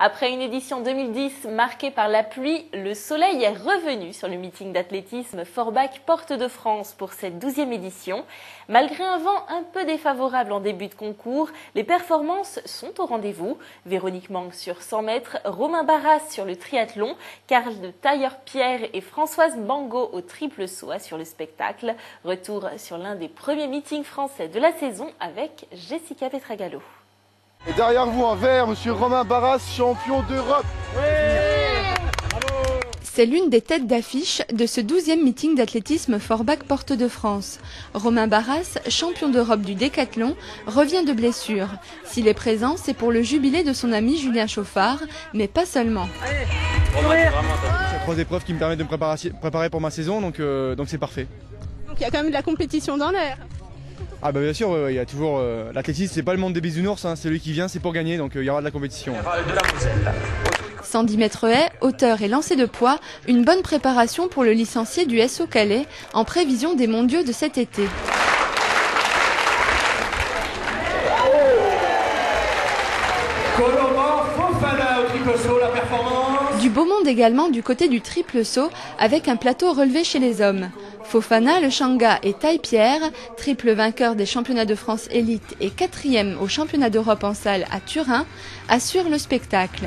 Après une édition 2010 marquée par la pluie, le soleil est revenu sur le meeting d'athlétisme Forbach Porte de France pour cette 12e édition. Malgré un vent un peu défavorable en début de concours, les performances sont au rendez-vous. Véronique Mang sur 100 mètres, Romain Barras sur le triathlon, Karl de Tailleur-Pierre et Françoise Mbango au triple saut sur le spectacle. Retour sur l'un des premiers meetings français de la saison avec Jessica Petragallo. Et derrière vous en vert, monsieur Romain Barras, champion d'Europe. C'est l'une des têtes d'affiche de ce 12e meeting d'athlétisme Forbach Porte de France. Romain Barras, champion d'Europe du décathlon, revient de blessure. S'il est présent, c'est pour le jubilé de son ami Julien Chauffard, mais pas seulement. C'est 3 épreuves qui me permettent de me préparer pour ma saison, donc c'est parfait. Donc il y a quand même de la compétition dans l'air. Ah bah bien sûr, il y a toujours l'athlétisme, c'est pas le monde des bisounours, hein, celui qui vient c'est pour gagner, donc il y aura de la compétition. 110 mètres haies, hauteur et lancer de poids, une bonne préparation pour le licencié du SO Calais en prévision des mondiaux de cet été. Du beau monde également du côté du triple saut avec un plateau relevé chez les hommes. Fofana, Le Changa et Taille-Pierre, triple vainqueur des championnats de France élite et 4e au championnat d'Europe en salle à Turin, assurent le spectacle.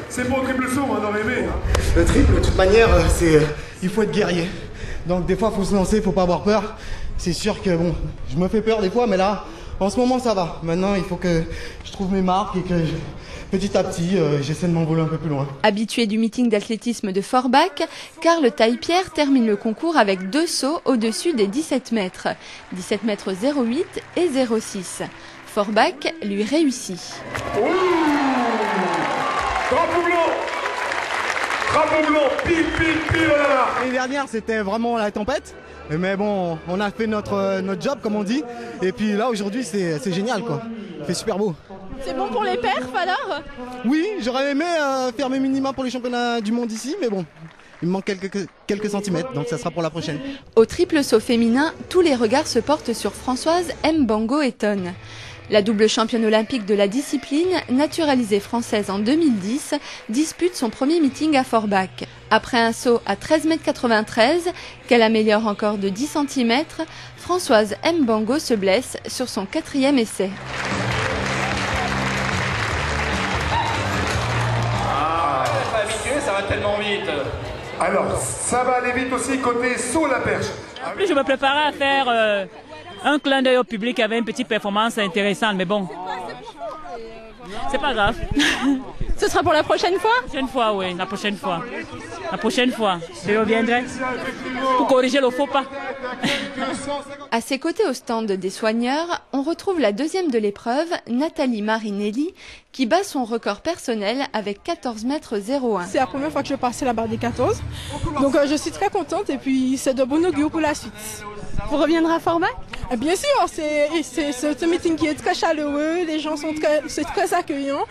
C'est bon, triple saut, on aurait aimé. Le triple, de toute manière, il faut être guerrier. Donc des fois, il faut se lancer, il faut pas avoir peur. C'est sûr que bon, je me fais peur des fois, mais là, en ce moment, ça va. Maintenant, il faut que je trouve mes marques et que petit à petit, j'essaie de m'envoler un peu plus loin. Habitué du meeting d'athlétisme de Forbach, Karl Taille-Pierre termine le concours avec 2 sauts au-dessus des 17 mètres. 17 mètres 08 et 06. Forbach lui réussit. Drapeau blanc! Drapeau blanc! Pile, pile, pile, là! L'année dernière, c'était vraiment la tempête. Mais bon, on a fait notre job, comme on dit. Et puis là, aujourd'hui, c'est génial, quoi. Il fait super beau. C'est bon pour les perfs, alors? Oui, j'aurais aimé faire mes minima pour les championnats du monde ici, mais bon. Il me manque quelques centimètres, donc ça sera pour la prochaine. Au triple saut féminin, tous les regards se portent sur Françoise Mbango Eton. La double championne olympique de la discipline, naturalisée française en 2010, dispute son premier meeting à Forbach. Après un saut à 13,93 m, qu'elle améliore encore de 10 cm, Françoise Mbango se blesse sur son 4e essai. Pas habitué, ça va tellement vite. Alors, ça va aller vite aussi côté saut à la perche. En plus, je me préparais à faire un clin d'œil au public avec une petite performance intéressante, mais bon, c'est pas grave. Ce sera pour la prochaine fois? La prochaine fois, oui, la prochaine fois. La prochaine fois, je reviendrai pour corriger le faux pas. À ses côtés au stand des soigneurs, on retrouve la 2e de l'épreuve, Nathalie Marinelli, qui bat son record personnel avec 14 mètres 01. C'est la première fois que je passe la barre des 14, donc je suis très contente et puis c'est de bon augure pour la suite. Vous reviendrez à Forbach? Bien sûr, c'est un meeting qui est très chaleureux, les gens sont très accueillants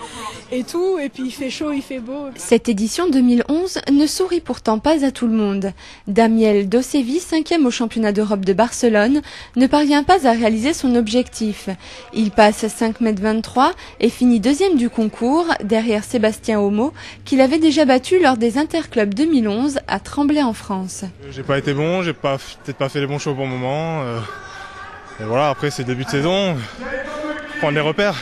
et tout, et puis il fait chaud, il fait beau. Cette édition 2011 ne sourit pourtant pas à tout le monde. Damiel Dosevi, 5e au championnat d'Europe de Barcelone, ne parvient pas à réaliser son objectif. Il passe 5,23 m et finit 2e du concours, derrière Sébastien Homo, qu'il avait déjà battu lors des Interclubs 2011 à Tremblay en France. J'ai pas été bon, j'ai peut-être pas fait les bons choix au bon moment. Et voilà, après c'est début de saison, prendre les repères.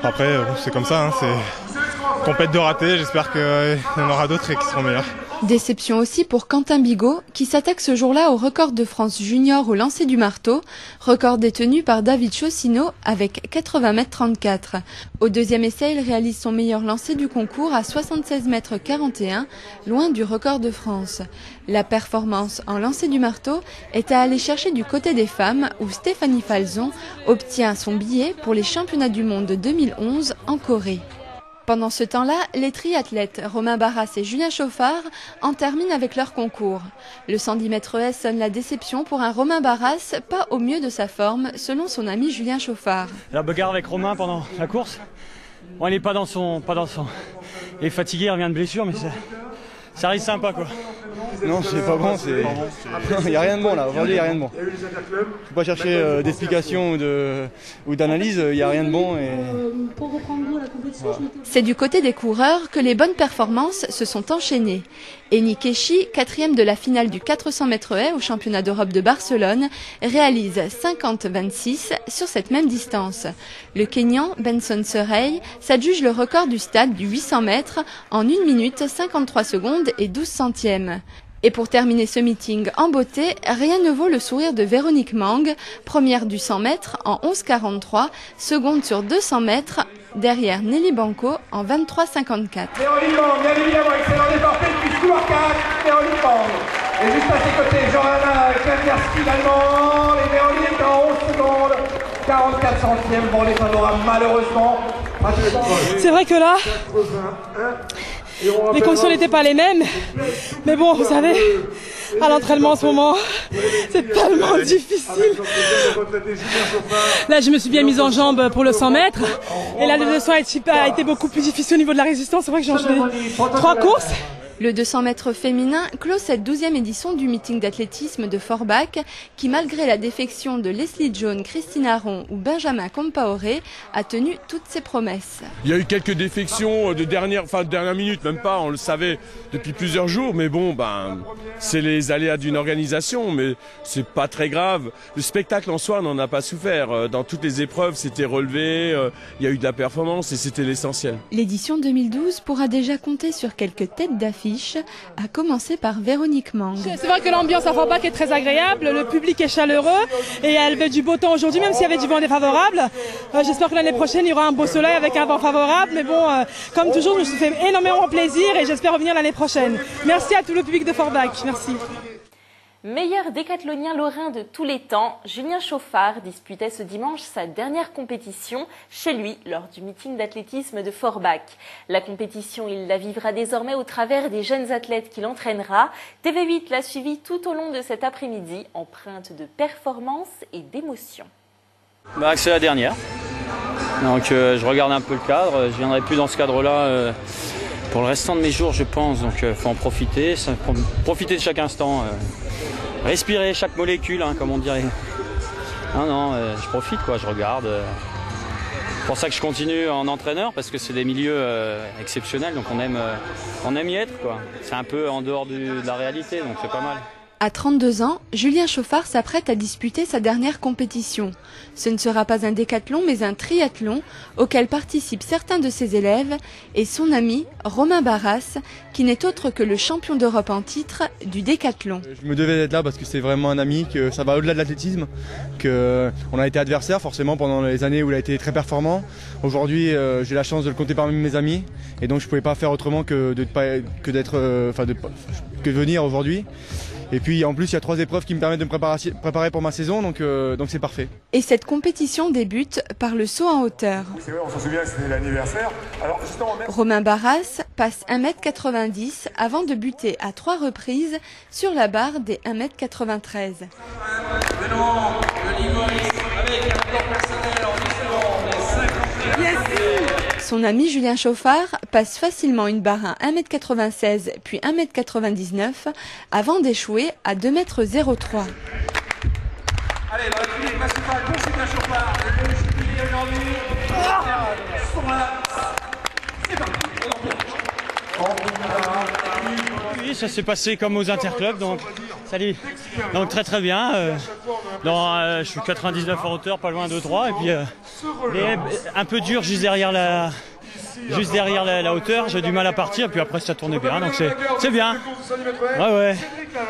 Après c'est comme ça, hein, c'est compète de rater, j'espère qu'il y en aura d'autres et qui seront meilleurs. Déception aussi pour Quentin Bigot, qui s'attaque ce jour-là au record de France junior au lancer du marteau, record détenu par David Chaussino avec 80,34 m. Au 2e essai, il réalise son meilleur lancer du concours à 76,41 m, loin du record de France. La performance en lancer du marteau est à aller chercher du côté des femmes, où Stéphanie Falzon obtient son billet pour les championnats du monde de 2011 en Corée. Pendant ce temps-là, les triathlètes Romain Barras et Julien Chauffard en terminent avec leur concours. Le 110 mètres haies sonne la déception pour un Romain Barras, pas au mieux de sa forme, selon son ami Julien Chauffard. La bagarre avec Romain pendant la course, bon, il n'est pas dans son... Il est fatigué, il revient de blessure, mais ça reste sympa, quoi. Non, c'est pas bon, il n'y a rien de bon là, aujourd'hui il n'y a rien de bon. Il ne faut pas chercher d'explications ou d'analyse, il n'y a rien de bon. Voilà. C'est du côté des coureurs que les bonnes performances se sont enchaînées. Eni Keshi, 4e de la finale du 400 mètres haies au championnat d'Europe de Barcelone, réalise 50-26 sur cette même distance. Le Kényan Benson Surrey s'adjuge le record du stade du 800 mètres en 1 minute 53 secondes et 12 centièmes. Et pour terminer ce meeting en beauté, rien ne vaut le sourire de Véronique Mang, première du 100 mètres en 11,43, seconde sur 200 mètres, derrière Nelly Banco en 23,54. Véronique Mang, bien évidemment, excellent départ fait depuis couloir 4, Véronique Mang. Et juste à ses côtés, Johanna Kwiatkowski l'allemand, et Véronique en 11 secondes, 44 centièmes pour les favorables, malheureusement. C'est vrai que là, les conditions n'étaient pas les mêmes, mais bon, vous savez, à l'entraînement en ce moment, c'est tellement difficile. Là, je me suis bien mise en jambe pour le 100 mètres, et là, le 200 a été beaucoup plus difficile au niveau de la résistance. C'est vrai que j'ai enchaîné 3 courses. Le 200 mètres féminin clôt cette 12e édition du meeting d'athlétisme de Forbach qui, malgré la défection de Leslie Jones, Christine Aron ou Benjamin Compaoré, a tenu toutes ses promesses. Il y a eu quelques défections de dernière minute, même pas, on le savait depuis plusieurs jours, mais bon, c'est les aléas d'une organisation, mais c'est pas très grave. Le spectacle en soi n'en a pas souffert. Dans toutes les épreuves, c'était relevé, il y a eu de la performance et c'était l'essentiel. L'édition 2012 pourra déjà compter sur quelques têtes d'affiche, à commencer par Véronique Mang. C'est vrai que l'ambiance à Forbach est très agréable, le public est chaleureux et elle veut du beau temps aujourd'hui, même s'il y avait du vent défavorable. J'espère que l'année prochaine, il y aura un beau soleil avec un vent favorable, mais bon, comme toujours, je me suis fait énormément plaisir et j'espère revenir l'année prochaine. Merci à tout le public de Forbach. Merci. Meilleur décathlonien lorrain de tous les temps, Julien Chauffard disputait ce dimanche sa dernière compétition chez lui lors du meeting d'athlétisme de Forbach. La compétition, il la vivra désormais au travers des jeunes athlètes qu'il entraînera. TV8 l'a suivi tout au long de cet après-midi, empreinte de performance et d'émotion. C'est la dernière, donc je regarde un peu le cadre, je viendrai plus dans ce cadre-là pour le restant de mes jours je pense, donc il faut en profiter, profiter de chaque instant. Respirer chaque molécule, comme on dirait. Je profite, je regarde. C'est pour ça que je continue en entraîneur, parce que c'est des milieux exceptionnels, donc on aime y être, C'est un peu en dehors de la réalité, donc c'est pas mal. À 32 ans, Julien Chauffard s'apprête à disputer sa dernière compétition. Ce ne sera pas un décathlon, mais un triathlon auquel participent certains de ses élèves et son ami Romain Barras, qui n'est autre que le champion d'Europe en titre du décathlon. Je me devais d'être là parce que c'est vraiment un ami, que ça va au-delà de l'athlétisme, qu'on a été adversaires forcément pendant les années où il a été très performant. Aujourd'hui, j'ai la chance de le compter parmi mes amis et donc je ne pouvais pas faire autrement que venir aujourd'hui. Et puis en plus il y a 3 épreuves qui me permettent de me préparer pour ma saison, donc c'est parfait. Et cette compétition débute par le saut en hauteur. C'est vrai, on s'en souvient que c'était l'anniversaire. Romain Barras passe 1,90 m avant de buter à 3 reprises sur la barre des 1,93 m. Son ami Julien Chauffard passe facilement une barre à 1,96 m puis 1,99 m avant d'échouer à 2,03 m. Allez, la République principale pour Julien Chauffard. C'est parti. Oui, ça s'est passé comme aux interclubs, donc salut. Donc très bien. Je suis 99 en hauteur, pas loin de 3, et puis un peu dur juste derrière la hauteur. J'ai du mal à partir, puis après ça tournait bien, donc c'est bien. Ouais.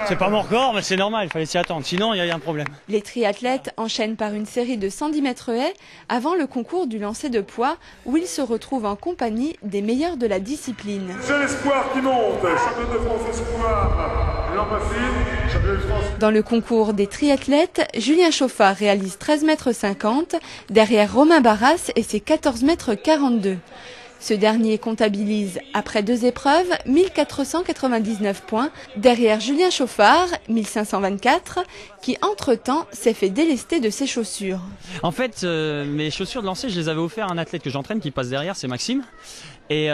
C'est pas mon record, mais c'est normal, il fallait s'y attendre. Sinon, il y a un problème. Les triathlètes enchaînent par une série de 110 mètres haies avant le concours du lancer de poids où ils se retrouvent en compagnie des meilleurs de la discipline. C'est l'espoir qui monte, champion de France espoir. Dans le concours des triathlètes, Julien Chauffard réalise 13,50 m derrière Romain Barras et ses 14,42 m. Ce dernier comptabilise, après 2 épreuves, 1499 points, derrière Julien Chauffard, 1524, qui entre-temps s'est fait délester de ses chaussures. En fait, mes chaussures de lancer, je les avais offertes à un athlète que j'entraîne qui passe derrière, c'est Maxime. Et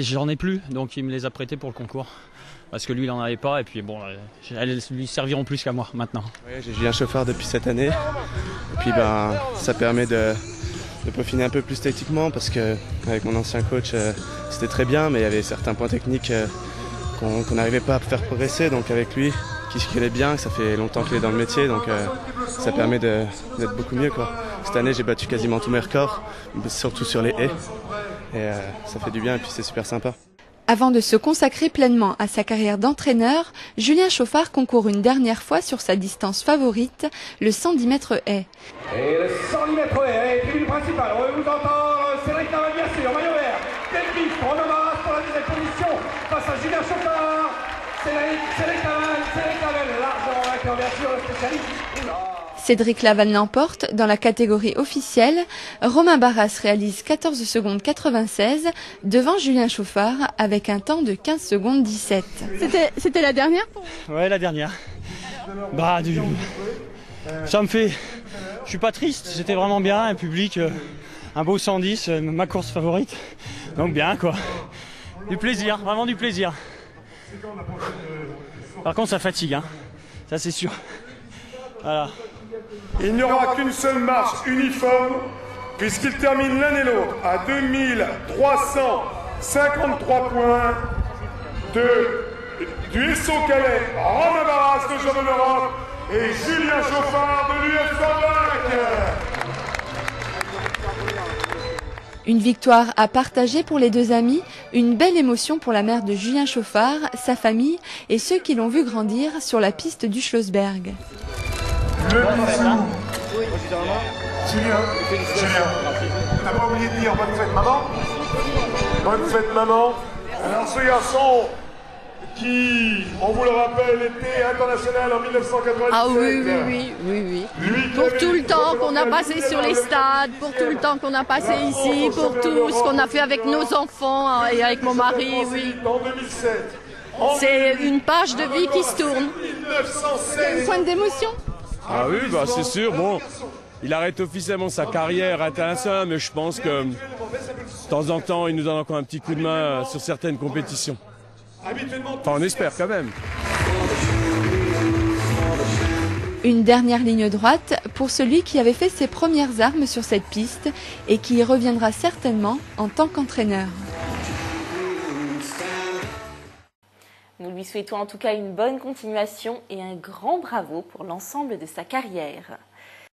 j'en ai plus, donc il me les a prêtées pour le concours. parce que lui il en avait pas et puis bon, elles lui serviront plus qu'à moi maintenant. Ouais, j'ai Julien Chauffard depuis cette année et puis ça permet de peaufiner un peu plus tactiquement parce qu'avec mon ancien coach c'était très bien, mais il y avait certains points techniques qu'on n'arrivait pas à faire progresser, donc avec lui qui est bien, ça fait longtemps qu'il est dans le métier, donc ça permet d'être beaucoup mieux, quoi. Cette année j'ai battu quasiment tous mes records, surtout sur les haies, et ça fait du bien et puis c'est super sympa. Avant de se consacrer pleinement à sa carrière d'entraîneur, Julien Chauffard concourt une dernière fois sur sa distance favorite, le 110 mètres haies. Et le 110 mètres haies, tribune principale, on veut vous entendre, Cédric Laval bien sûr, maillot vert, quelle piste, Romain Barras pour la deuxième position, face à Julien Chauffard, Cédric Laval, largement vainqueur bien sûr, le spécialiste. Cédric Laval l'emporte dans la catégorie officielle. Romain Barras réalise 14 secondes 96 devant Julien Chauffard avec un temps de 15 secondes 17. C'était la dernière? Ouais, la dernière. Ça me fait... Je suis pas triste, c'était vraiment bien, un public, un beau 110, ma course favorite. Donc bien quoi. Du plaisir, vraiment du plaisir. Par contre ça fatigue, hein. Ça c'est sûr. Voilà. Il n'y aura qu'une seule marche uniforme, puisqu'ils terminent l'un et l'autre à 2353 points du SO-Calais, Romain Barras de Champion d'Europe et Julien Chauffard de l'US Forbac. Une victoire à partager pour les deux amis, une belle émotion pour la mère de Julien Chauffard, sa famille et ceux qui l'ont vu grandir sur la piste du Schlossberg. Le bisou. Julien, t'as pas oublié de dire bonne fête maman? Bonne fête maman. Alors ce garçon qui, on vous le rappelle, était international en 1997. Ah oui. Pour tout le temps qu'on a passé sur les stades, pour tout le temps qu'on a passé ici, pour tout ce qu'on a fait avec nos enfants et avec mon mari, oui. En 2007. C'est une page de vie qui se tourne. Une pointe d'émotion? Ah oui, c'est sûr. Bon, il arrête officiellement sa carrière internationale, mais je pense que de temps en temps, il nous donne encore un petit coup de main sur certaines compétitions. Enfin, on espère quand même. Une dernière ligne droite pour celui qui avait fait ses premières armes sur cette piste et qui y reviendra certainement en tant qu'entraîneur. Nous lui souhaitons en tout cas une bonne continuation et un grand bravo pour l'ensemble de sa carrière.